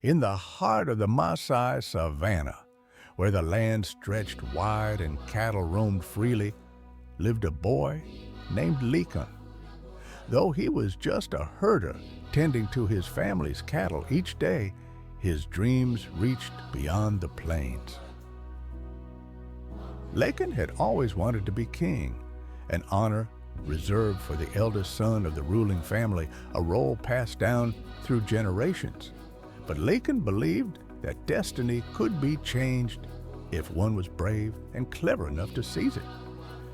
In the heart of the Maasai savannah, where the land stretched wide and cattle roamed freely, lived a boy named Lincoln. Though he was just a herder tending to his family's cattle each day, his dreams reached beyond the plains. Lincoln had always wanted to be king, an honor reserved for the eldest son of the ruling family, a role passed down through generations. But Lincoln believed that destiny could be changed if one was brave and clever enough to seize it.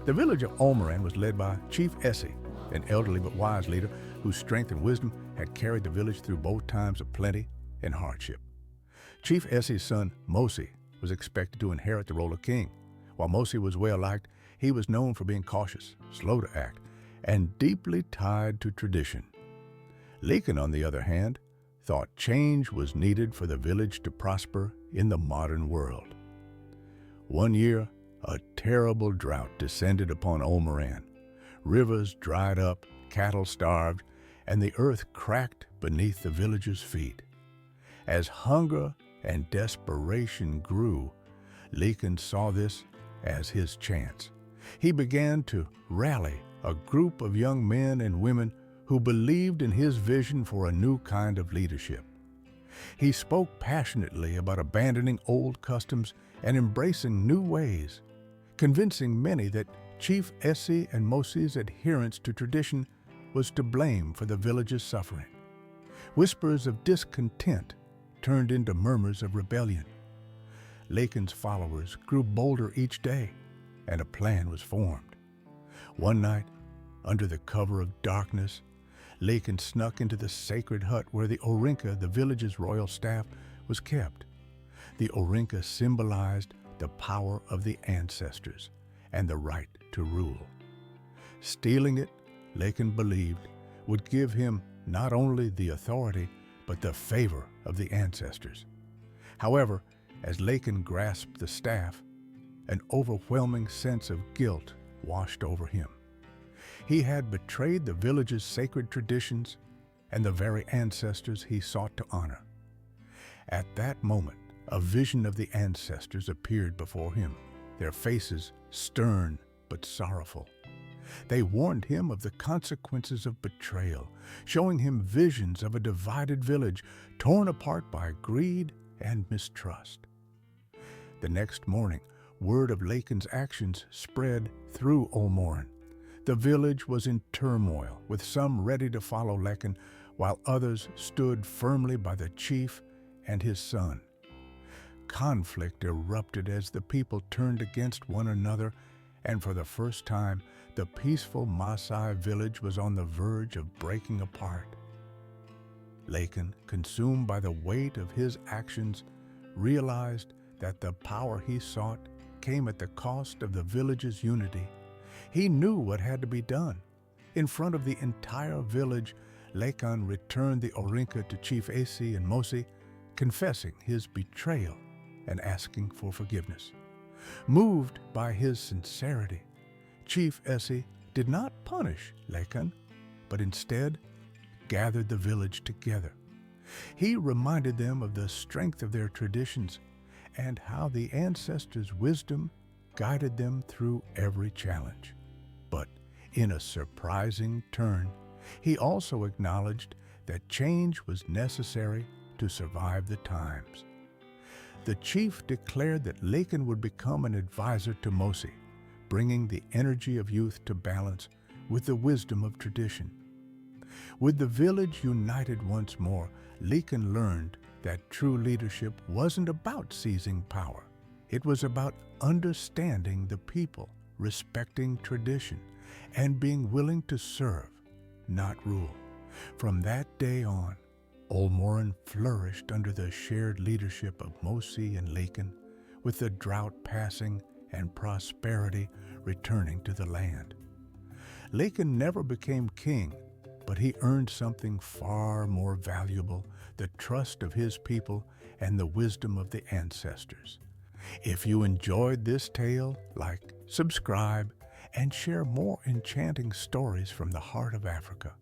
The village of Omoran was led by Chief Ese, an elderly but wise leader whose strength and wisdom had carried the village through both times of plenty and hardship. Chief Ese's son, Mosi, was expected to inherit the role of king. While Mosi was well-liked, he was known for being cautious, slow to act, and deeply tied to tradition. Lincoln, on the other hand, thought change was needed for the village to prosper in the modern world. One year, a terrible drought descended upon Omoran. Rivers dried up, cattle starved, and the earth cracked beneath the villagers' feet. As hunger and desperation grew, Lincoln saw this as his chance. He began to rally a group of young men and women who believed in his vision for a new kind of leadership. He spoke passionately about abandoning old customs and embracing new ways, convincing many that Chief Ese and Mosi's adherence to tradition was to blame for the village's suffering. Whispers of discontent turned into murmurs of rebellion. Lincoln's followers grew bolder each day, and a plan was formed. One night, under the cover of darkness, Lincoln snuck into the sacred hut where the Orinka, the village's royal staff, was kept. The Orinka symbolized the power of the ancestors and the right to rule. Stealing it, Lincoln believed, would give him not only the authority, but the favor of the ancestors. However, as Lincoln grasped the staff, an overwhelming sense of guilt washed over him. He had betrayed the village's sacred traditions and the very ancestors he sought to honor. At that moment, a vision of the ancestors appeared before him, their faces stern but sorrowful. They warned him of the consequences of betrayal, showing him visions of a divided village torn apart by greed and mistrust. The next morning, word of Lincoln's actions spread through Omoran. The village was in turmoil, with some ready to follow Lincoln, while others stood firmly by the chief and his son. Conflict erupted as the people turned against one another, and for the first time, the peaceful Maasai village was on the verge of breaking apart. Lincoln, consumed by the weight of his actions, realized that the power he sought came at the cost of the village's unity. He knew what had to be done. In front of the entire village, Lincoln returned the Orinka to Chief Ese and Mosi, confessing his betrayal and asking for forgiveness. Moved by his sincerity, Chief Ese did not punish Lincoln, but instead gathered the village together. He reminded them of the strength of their traditions and how the ancestors' wisdom guided them through every challenge. But in a surprising turn, he also acknowledged that change was necessary to survive the times. The chief declared that Lincoln would become an advisor to Mosi, bringing the energy of youth to balance with the wisdom of tradition. With the village united once more, Lincoln learned that true leadership wasn't about seizing power. It was about understanding the people, respecting tradition, and being willing to serve, not rule. From that day on, Omoran flourished under the shared leadership of Mosi and Lincoln, with the drought passing and prosperity returning to the land. Lincoln never became king, but he earned something far more valuable, the trust of his people and the wisdom of the ancestors. If you enjoyed this tale, like, subscribe, and share more enchanting stories from the heart of Africa.